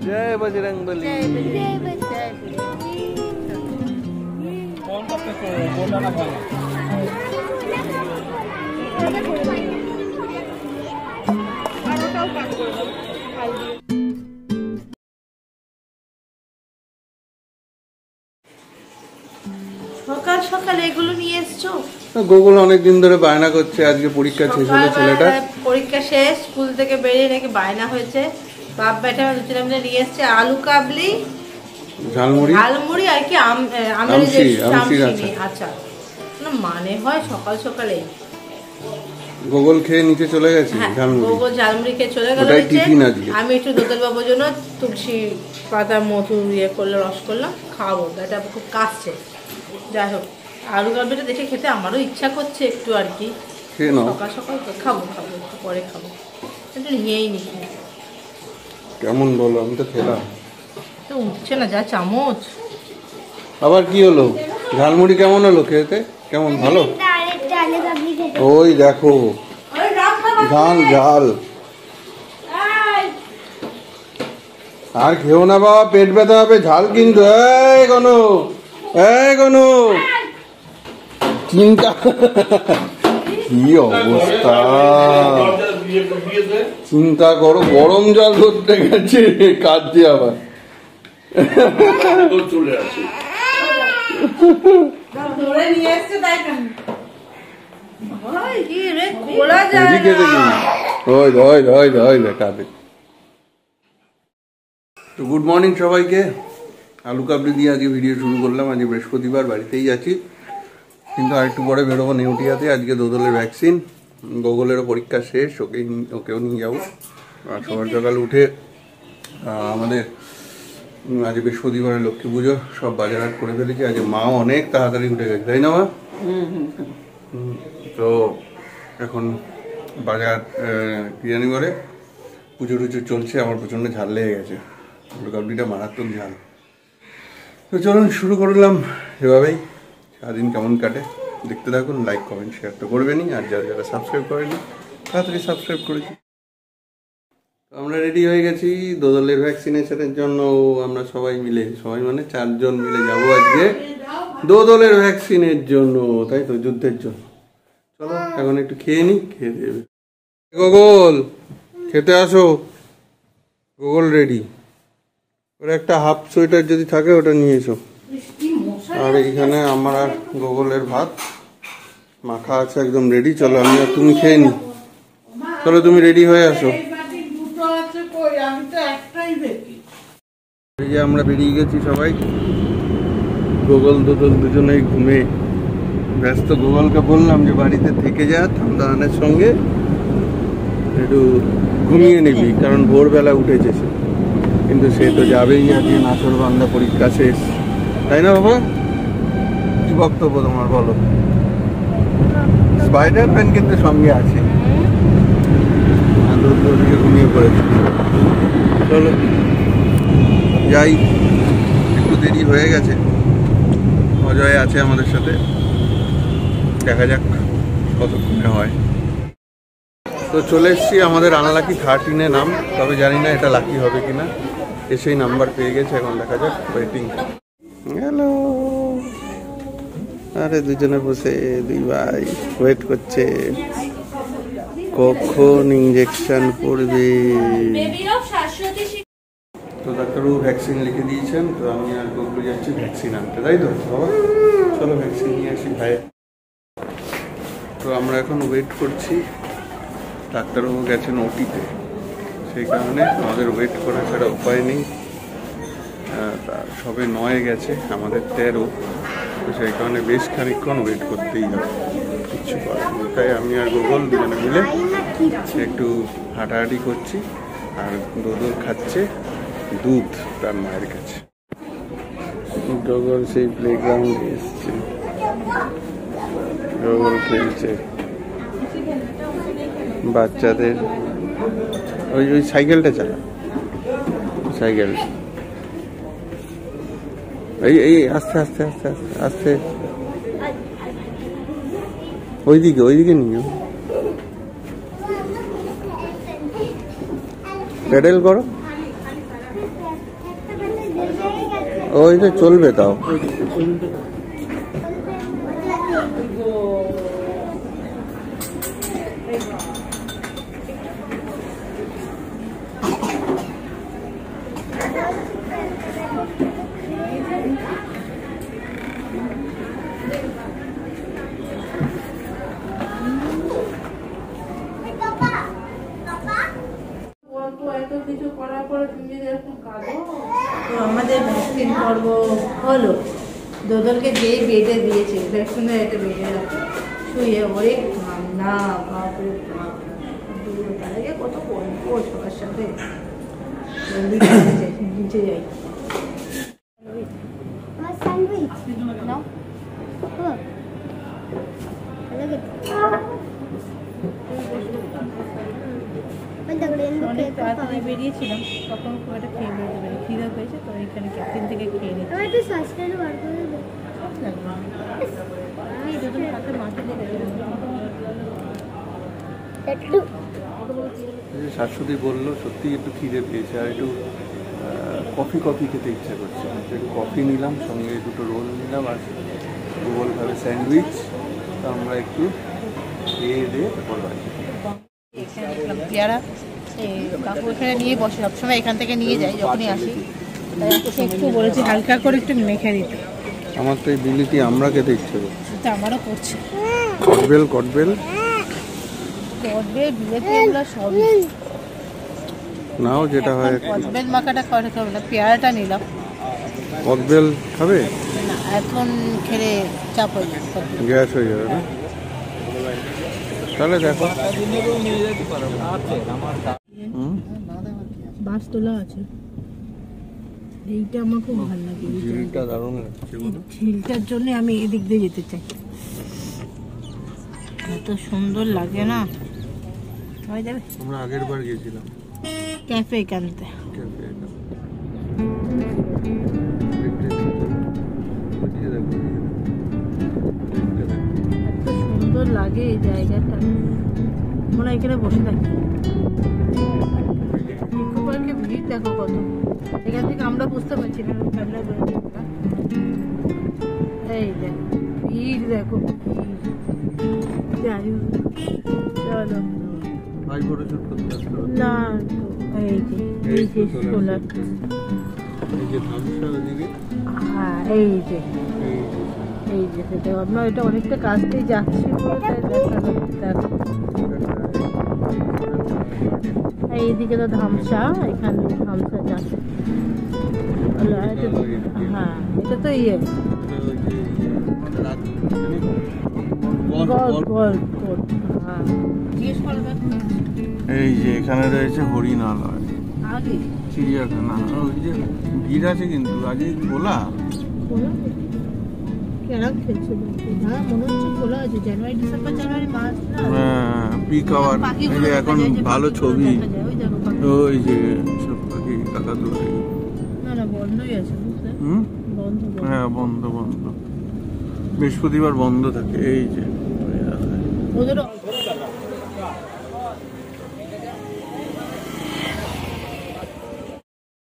जय बजरंगबली। সকাল সকাল এগুলো নিয়ে এসছো? গোকুল অনেকদিন ধরে বায়না করছে, আজকে পরীক্ষা শেষ হলো ছেলেটা। পরীক্ষা শেষ, স্কুল থেকে বেরিয়ে নাকি বায়না হয়েছে। বাপ বেটা দুজনে মিলে নিয়ে এসছে আলু কাবলি, ঝালমুড়ি আর কি আচ্ছা মানে হয় সকাল সকালে গোগল খেয়ে নিচে চলে গেছে। গোগল ঝালমুড়ি খেয়ে চলে গেল। আমি একটু দোতল বাবুর জন্য তুলসী পাতা মধু ইয়ে করলে রস করলাম, খাবো। এটা খুব কাশছে। যাই হোক, আলু কাবলিটা দেখে খেতে আমারও ইচ্ছা করছে একটু আর কি। সকাল সকাল খাবো একটু পরে খাবো, একটু নিয়েই নি। কেমন বলো? আমি তো খেলাম, তো উঠছে না যা চামচ। আবার কি হলো? ঝালমুড়ি কেমন হলো খেতে? কেমন? ভালো? ওই দেখো ঝাল ঝাল। আর খেও না বাবা, পেট ব্যথা হবে। ঝাল কিন্তু। এই গনু চিন্তা কি অবস্থা, চিন্তা করো। গরম জল ধরতে গেছে, কাঁদছে আবার। চলে আসে তো গুড মর্নিং সবাইকে। আলু কাবলি দিয়ে আজকে ভিডিও শুরু করলাম। আজকে বৃহস্পতিবার, বাড়িতেই আছি, কিন্তু আরেকটু পরে বেরোবো নেউটিয়াতে। আজকে দোদলের ভ্যাকসিন, গোগলেরও পরীক্ষা শেষ, ওকেও নিয়ে যাবো। আর সকাল সকাল উঠে আমাদের আজ বৃহস্পতিবারের লক্ষ্মী পুজো, সব বাজারহাট করে ফেলেছি। আজ মাও অনেক তাড়াতাড়ি উঠে গেছে, তাই না মা? তো এখন বাজার কি জানি বলে পুজো টুজো চলছে। আমার প্রচণ্ড ঝাল লেগে গেছে, কাবলিটা মারাত্মক ঝাল। তো চলুন শুরু করলাম এভাবেই। সারাদিন কেমন কাটে দেখতে থাকুন। লাইক কমেন্ট শেয়ার তো করবেনই, আর যারা যারা সাবস্ক্রাইব করেনি তাড়াতাড়ি সাবস্ক্রাইব করেছি। আমরা রেডি হয়ে গেছি দোদলের ভ্যাকসিনেশনের জন্য। আমরা সবাই মানে 4 জন মিলে যাবো আজকে দোদলের ভ্যাকসিনের জন্য, তাই তো, যুদ্ধের জন্য। চলো এখন একটু খেয়ে নি, খেয়ে দেবে। গোগল খেতে আসো। Gogol ready. ওর একটা হাফ সোয়েটার যদি থাকে ওটা নিয়ে এসো। আর এইখানে আমার আর গোগলের ভাত মাখা আছে, একদম রেডি। চলো আমি আর তুমি খেয়ে নি। চলো তুমি রেডি হয়ে আসো। এই যে আমরা বেরিয়ে গেছি সবাই। গোগল দোদল দুজনেই ঘুমে ব্যস্ত। গোগলকে বললাম যে বাড়িতে থেকে যা, ঠান্ডানের সঙ্গে একটু ঘুমিয়ে নিবি, কারণ ভোরবেলা উঠেছে সে। কিন্তু সে তো যাবেই, আজকে নাছোড়বান্দা পরীক্ষা শেষ, তাই না বাবা? কি বক্তব্য তোমার বলো? স্পাইডার ম্যান কিন্তু সঙ্গে আছে, ঘুমিয়ে পড়েছে। চলো যাই, একটু দেরি হয়ে গেছে। অজয় আছে আমাদের সাথে, দেখা যাক কতক্ষণে হয়। তো চলে এসছি আমাদের আনলাকি 13-এ নাম, তবে জানি না এটা লাকি হবে কিনা। এসেই নাম্বার পেয়ে গেছে, এখন দেখা যাক। ওয়েটিং। হ্যালো। আরে দুজনে বসে দুই ভাই ওয়েট করছে কখন ইঞ্জেকশন পড়বে। তো ডাক্তারবাবু ভ্যাকসিন লিখে দিয়েছেন, তো আমি আর গোগলু যাচ্ছি ভ্যাকসিন আনতে, তাই তো বাবা? চলো ভ্যাকসিন নিয়ে আসি ভাই। তো আমরা এখন ওয়েট করছি। ডাক্তারবাবু গেছেন ওটিতে, সেই কারণে আমাদের ওয়েট করা ছাড়া উপায় নেই। সবে 9 গেছে, আমাদের 13, তো সেই কারণে বেশ খানিকক্ষণ ওয়েট করতেই হবে, কিচ্ছু করার নেই। তাই আমি আর গোগল দুজনে মিলে একটু হাঁটাহাঁটি করছি, আর দোদল খাচ্ছে দুধ তার মায়ের কাছে। গগল সেই প্লেগ্রাউন্ডে এসছে, গগল খেলছে বাচ্চাদের। ওই ওই সাইকেলটা চালা, সাইকেল। এই এই আস্তে আস্তে আস্তে আস্তে আস্তে, ওইদিকে ওইদিকে নিয়ে প্যাডেল করো। ওই তো চলবে তাও। আমাদের ভ্যাকসিন পর্ব হলো, দোদলকে যেই বেডে দিয়েছে ভ্যাকসিনে একটা বেডে শুয়ে ওরে কান্না, বাপরে বাপ। তার আগে কত গল্প সবার সাথে। নিচে যাই। তাড়াতাড়ি বেরিয়েছিলাম, তখন খুব একটা খেয়ে নিতে পারি, খিদে পেয়েছে তো এখানে ক্যান্টিন থেকে খেয়ে নিতে। শাশুড়ি বললো সত্যি একটু খিদে পেয়েছে আর একটু কফি কফি খেতে ইচ্ছা করছে। একটু কফি নিলাম, সঙ্গে দুটো রোল নিলাম আর গোলভাবে স্যান্ডউইচ। তো আমরা একটু খেয়ে দিয়ে তারপর বাড়ি। এখানে দেখলাম পেয়ারা, কাকু এখানে নিয়ে বসে, সবসময় এখান থেকে নিয়ে যাই যখনই আসি। তাই একটু বলেছি হালকা করে একটু মেখে দিতে। আমার তো এই বিলিতি আমরা খেতে ইচ্ছে করছে। আমারও করছে। কটবেল কটবেল কটবেল বিলেতি এগুলো সবই নাও, যেটা হয়। কটবেল মাখাটা খাওয়াতে হবে না, পেয়ারাটা নিলাম। কটবেল খাবে না, এখন খেলে চাপ হয়ে যাবে, গ্যাস হয়ে যাবে না? তাহলে দেখো বাস তোলা আছে। এইটা আমার খুব ভালো লাগে, ঝিলটা দারুণ লাগছে। ঝিলটার জন্য আমি এদিক দিয়ে যেতে চাই, এত সুন্দর লাগে না। আমরা আগের বার গেছিলাম ক্যাফে কানতে। সুন্দর লাগে এই জায়গাটা, মনে হয় এখানে বসে থাকি। ভিড় দেখো কত, এখান থেকে আমরা বুঝতে পারছি না। এই দেখো ভিড়, দেখো চলো না। এই যে সোলার, হ্যাঁ এই যে সেটা আমরা এটা অনেকটা কাছতেই যাচ্ছি বলে তাই দেখা। এইদিকে তো ধামসা, এখানে ধামসা যাচ্ছে। হ্যাঁ এটা তো ইয়ে এই যে এখানে রয়েছে হরিণালয়, চিড়িয়াখানা। ওই যে ভিড় আছে কিন্তু আজকে খোলা। পিক আওয়ার, এখন ভালো ছবি। ওই যে সব পাখি কাকাতুয়া, বন্ধই আছে। হ্যাঁ বন্ধ বন্ধ, বৃহস্পতিবার বন্ধ থাকে। এই যে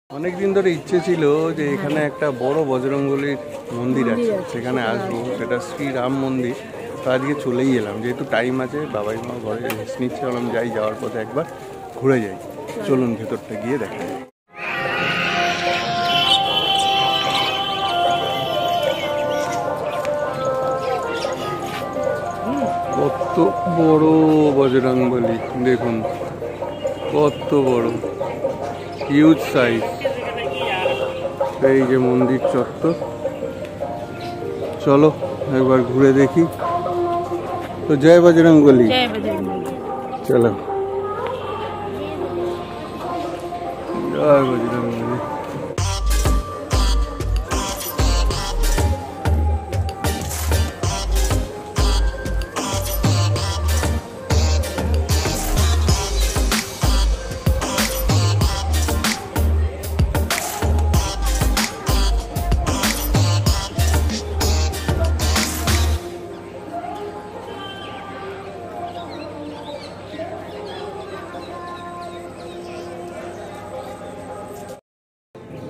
অনেকদিন ধরে ইচ্ছে ছিল যে এখানে একটা বড় বজরংবলীর মন্দির আছে, সেখানে আসবো। সেটা শ্রীরাম মন্দির। তো আজকে চলেই এলাম, যেহেতু টাইম আছে। বাবাই মা ঘরে রেস্ট নিচ্ছে, বললাম যাই, যাওয়ার পথে একবার ঘুরে যাই। চলুন ভেতরটা গিয়ে দেখা যায়। কত বড় বজরংবলী দেখুন, কত বড়, হিউজ সাইজ। এই যে মন্দির চত্বর, চলো একবার ঘুরে দেখি। তো জয় বজরংবলী, চলো জয় বজরংবলী।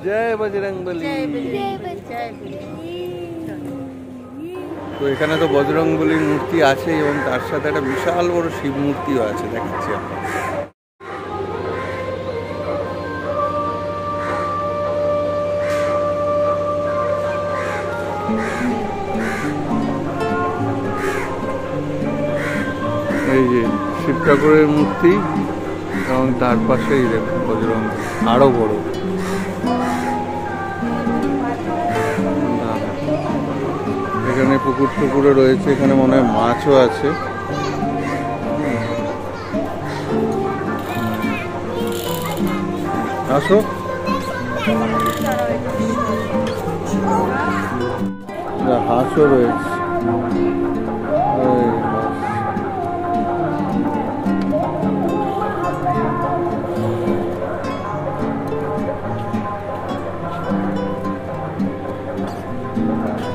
জয় বজরংবলী। তো এখানে তো বজরংবলীর মূর্তি আছে এবং তার সাথে একটা বিশাল বড় শিব মূর্তিও আছে, দেখাচ্ছি আপনার। এই যে শিব ঠাকুরের মূর্তি এবং তার পাশেই দেখুন বজরংবলী আরো বড়। এখানে পুকুর টুকুরও রয়েছে, এখানে মনে হয় মাছও আছে। আসো, হাঁসও রয়েছে।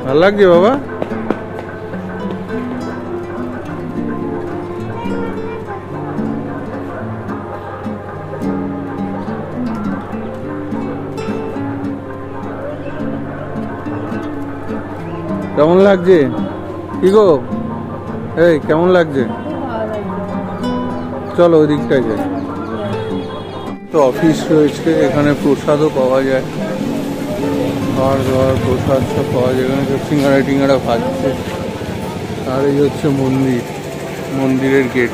ভাল লাগছে বাবা? কেমন লাগছে? কি গো, এই কেমন লাগছে? চলো ওই দিকটায় যাই। তো অফিস রয়েছে, এখানে প্রসাদও পাওয়া যায়, খাওয়ার দাওয়ার প্রসাদ সব পাওয়া যায়। এখানে সব সিঙ্গারা টিঙ্গারা ভাজছে। আর এই হচ্ছে মন্দির, মন্দিরের গেট।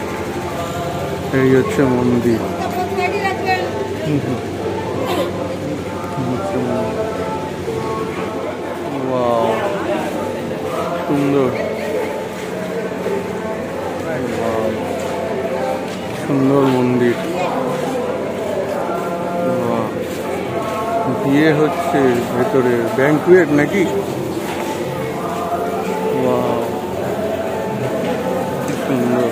এই হচ্ছে মন্দির। ওয়াও, সুন্দর সুন্দর মন্দির। বিয়ে হচ্ছে ভেতরে, ব্যাংকুয়েট নাকি? ওয়াও, সুন্দর।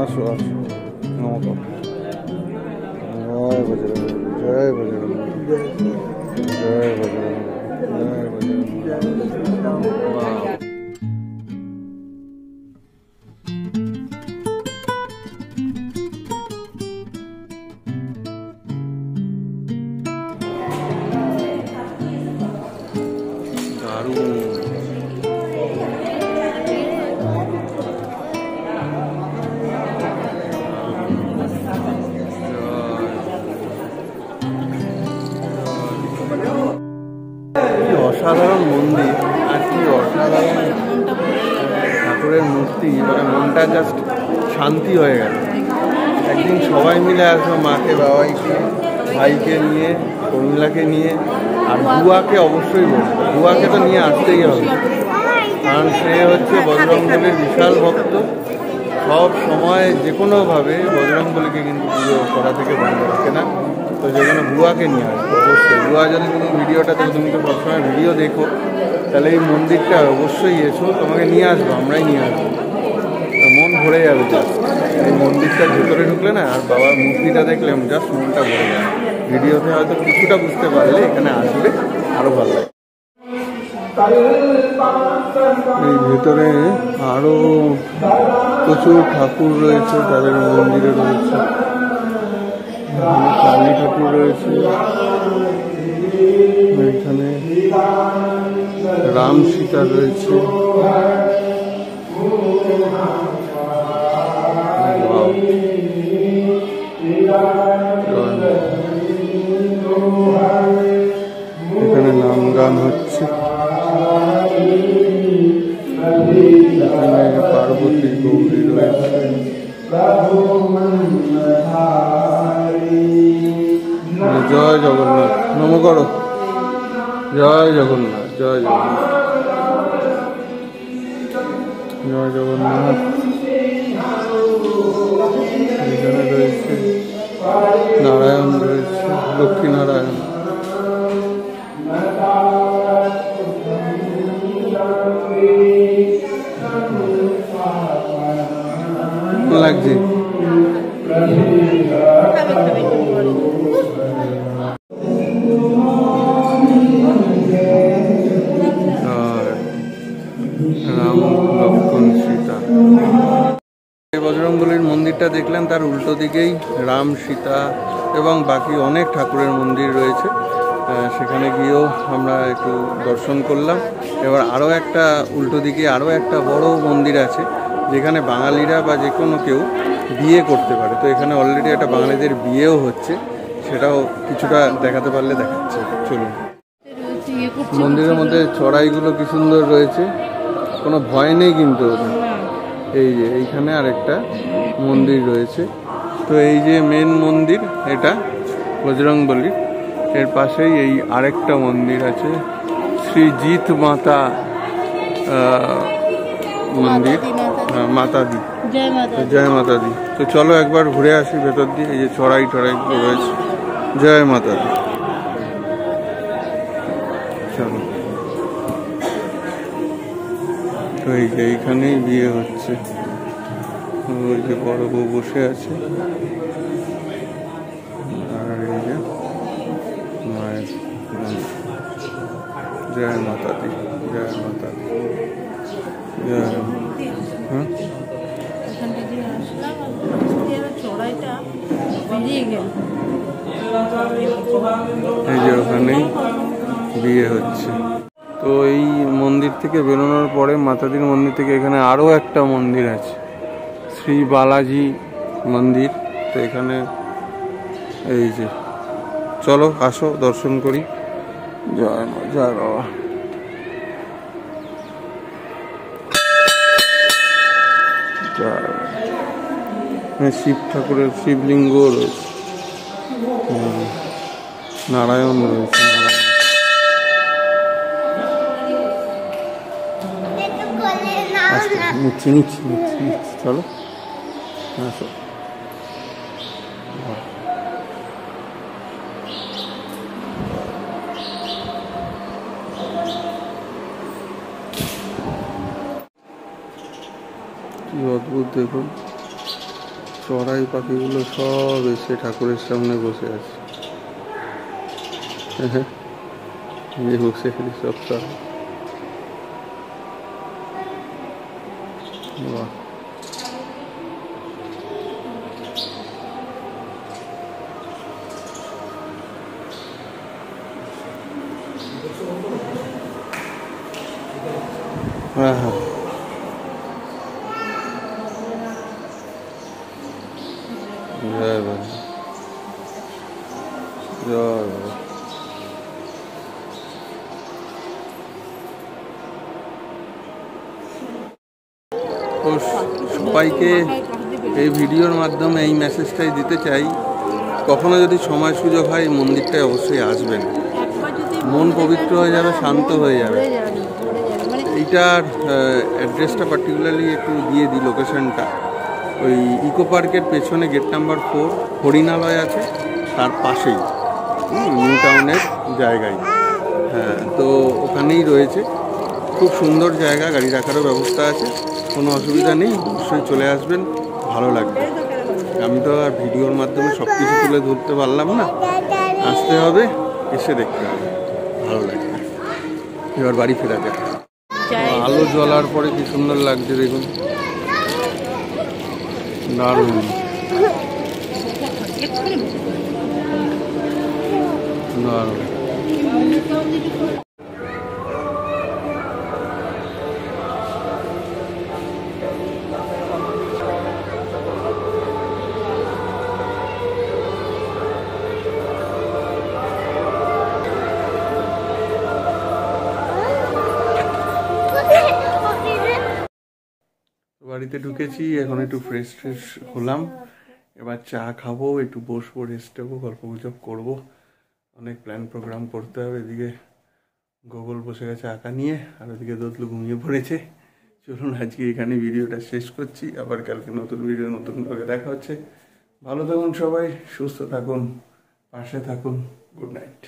আসো আসো, নমস্কার। জয় বজরংবলী, জয় বজরংবলী, জয় বজরংবলী, জয় বজরংবলী। দারুণ। অসাধারণ মন্দির আর কি অসাধারণ ঠাকুরের মূর্তি, মানে মনটা জাস্ট শান্তি হয়ে গেল। একদিন সবাই মিলে আসবো, মাকে বাবাইকে ভাইকে নিয়ে, কমিলাকে নিয়ে, আর বুয়াকে অবশ্যই বলবো। বুয়াকে তো নিয়ে আসতেই হবে, কারণ সে হচ্ছে বজরংবলীর বিশাল ভক্ত। সব সময় যে কোনোভাবে বজরংবলীকে কিন্তু পুজো করা থেকে বন্ধ রাখে না। তো যেখানে বুয়াকে নিয়ে আসবো অবশ্যই। বুয়া যদি তুমি ভিডিওটা দেখো, তুমি তো সবসময় ভিডিও দেখো, তাহলে এই মন্দিরটা অবশ্যই এসো, তোমাকে নিয়ে আসবো, আমরাই নিয়ে আসবো। মন ভরে যাবে জাস্ট এই মন্দিরটার ভেতরে ঢুকলে না, আর বাবার মূর্তিটা দেখলে জাস্ট মনটা ভরে যাবে। ভিডিওতে হয়তো কিছুটা বুঝতে পারলে, এখানে আসলে আরো ভালো লাগে। এই ভেতরে আরো প্রচুর ঠাকুর রয়েছে, তাদের মন্দিরে রয়েছে। কালী ঠাকুর রয়েছে, এখানে রাম সীতা রয়েছে। এখানে নাম গান হচ্ছে। এখানে পার্বতী গৌরী রয়েছে। জয় জগন্নাথ, নম করো। জয় জগন্নাথ, জয় জগন্নাথ। জয় জগন্নাথ। এখানে রয়েছে নারায়ণ, রয়েছে লক্ষ্মী নারায়ণ। লাগছে রাম লক্ষ্মণ সীতা। বজরংবলীর মন্দিরটা দেখলেন, তার উল্টো দিকেই রাম, সীতা এবং বাকি অনেক ঠাকুরের মন্দির রয়েছে। সেখানে গিয়েও আমরা একটু দর্শন করলাম। এবার আরও একটা উল্টো দিকে আরও একটা বড় মন্দির আছে, যেখানে বাঙালিরা বা যে কোনো কেউ বিয়ে করতে পারে। তো এখানে অলরেডি একটা বাঙালিদের বিয়েও হচ্ছে, সেটাও কিছুটা দেখাতে পারলে দেখাচ্ছে। চলুন। মন্দিরের মধ্যে চড়াইগুলো কি সুন্দর রয়েছে, কোনো ভয় নেই কিন্তু। এই যে এইখানে আরেকটা মন্দির রয়েছে। তো এই যে মেন মন্দির এটা বজরংবলী, এর পাশেই এই আরেকটা মন্দির আছে, শ্রীজিৎ মাতা মন্দির, মাতা দি, জয় মাতা দি। তো চলো একবার ঘুরে আসি ভেতর দিয়ে। এই যে চড়াই টড়াইগুলো রয়েছে। জয় মাতা দি। চলো। তো এই যে এইখানেই বিয়ে হচ্ছে। ওই যে বড় বউ বসে আছে, আর এই যে মায়ের। জয় মাতা দি, জয় মাতা দি, জয়। হ্যাঁ, এই যে ওখানেই বিয়ে হচ্ছে। তো এই মন্দির থেকে বেরোনোর পরে, মাতাদির মন্দির থেকে এখানে আরও একটা মন্দির আছে, শ্রী বালাজি মন্দির। তো এখানে এই যে, চলো আসো দর্শন করি। জয় মা, জয় বাবা। শিব ঠাকুরের শিবলিঙ্গ রয়েছে, নারায়ণ রয়েছে। নিচ্ছি নিচ্ছি নিচ্ছি নিচ্ছি, চলো আসো। কি অদ্ভুত দেখুন, চড়াই পাখিগুলো সব এসে ঠাকুরের সামনে বসে আছে। হ্যাঁ, বসে সব সব। বাহ, হ্যাঁ হ্যাঁ। জয় বাবা, জয় বাবা। তো সবাইকে এই ভিডিওর মাধ্যমে এই মেসেজটাই দিতে চাই, কখনো যদি সময় সুযোগ হয় মন্দিরটায় অবশ্যই আসবেন। মন পবিত্র হয়ে যাবে, শান্ত হয়ে যাবে। এইটার অ্যাড্রেসটা পার্টিকুলারলি একটু দিয়ে দিই, লোকেশনটা ওই ইকো পার্কের পেছনে গেট নাম্বার 4 হরিণালয় আছে, তার পাশেই নিউ টাউনের জায়গায়। হ্যাঁ, তো ওখানেই রয়েছে। খুব সুন্দর জায়গা, গাড়ি রাখারও ব্যবস্থা আছে, কোনো অসুবিধা নেই। অবশ্যই চলে আসবেন, ভালো লাগবে। আমি তো আর ভিডিওর মাধ্যমে সব কিছু তুলে ধরতে পারলাম না, আসতে হবে, এসে দেখতে হবে, ভালো লাগবে। এবার বাড়ি ফেরা যাক। আলো জ্বলার পরে কি সুন্দর লাগছে দেখুন, দারুণ দারুণ। বাড়িতে ঢুকেছি, এখন একটু ফ্রেশ হলাম। এবার চা খাবো, একটু বসবো, রেস্ট নেবো, গল্প গুজব করবো। অনেক প্ল্যান প্রোগ্রাম করতে হবে। এদিকে গোগল বসে গেছে আঁকা নিয়ে, আর ওদিকে দোতলু ঘুমিয়ে পড়েছে। চলুন আজকে এখানে ভিডিওটা শেষ করছি, আবার কালকে নতুন ভিডিও নতুন ভাবে দেখা হচ্ছে। ভালো থাকুন সবাই, সুস্থ থাকুন, পাশে থাকুন। Good night.